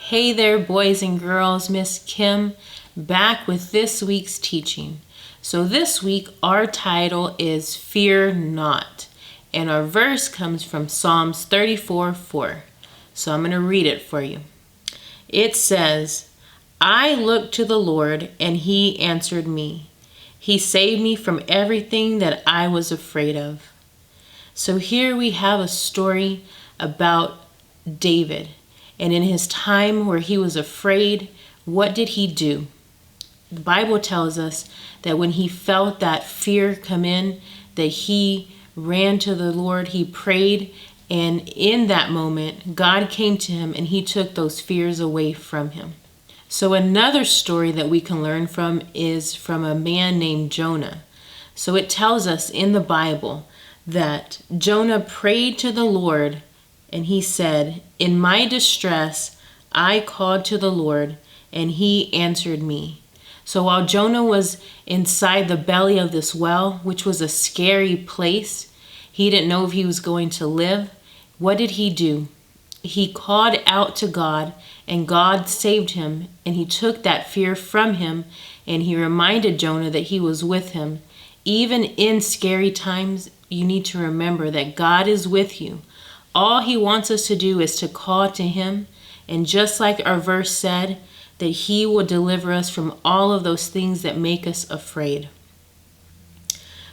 Hey there, boys and girls, Miss Kim, back with this week's teaching. So this week, our title is Fear Not, and our verse comes from Psalms 34:4. So I'm going to read it for you. It says, I looked to the Lord, and he answered me. He saved me from everything that I was afraid of. So here we have a story about David. And in his time where he was afraid, what did he do? The Bible tells us that when he felt that fear come in, that he ran to the Lord, he prayed, and in that moment, God came to him and he took those fears away from him. So another story that we can learn from is from a man named Jonah. So it tells us in the Bible that Jonah prayed to the Lord and he said, in my distress, I called to the Lord and he answered me. So while Jonah was inside the belly of this well, which was a scary place, he didn't know if he was going to live. What did he do? He called out to God and God saved him and he took that fear from him and he reminded Jonah that he was with him. Even in scary times, you need to remember that God is with you. All he wants us to do is to call to him, and just like our verse said, that he will deliver us from all of those things that make us afraid.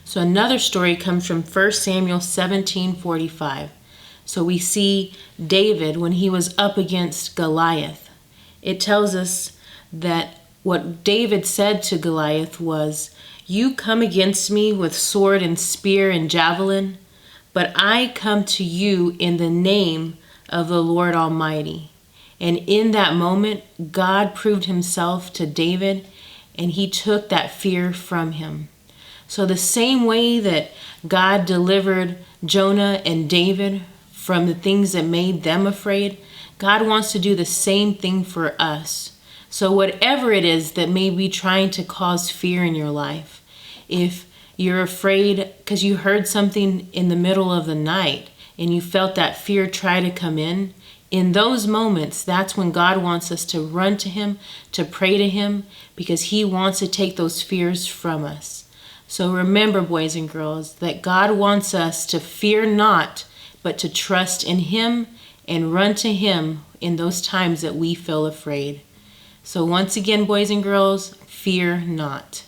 So another story comes from 1 Samuel 17:45. So we see David when he was up against Goliath. It tells us that what David said to Goliath was, you come against me with sword and spear and javelin, but I come to you in the name of the Lord Almighty. And in that moment, God proved himself to David and he took that fear from him. So the same way that God delivered Jonah and David from the things that made them afraid, God wants to do the same thing for us. So whatever it is that may be trying to cause fear in your life, if you're afraid because you heard something in the middle of the night and you felt that fear try to come in those moments, that's when God wants us to run to him, to pray to him, because he wants to take those fears from us. So remember, boys and girls, that God wants us to fear not, but to trust in him and run to him in those times that we feel afraid. So once again, boys and girls, fear not.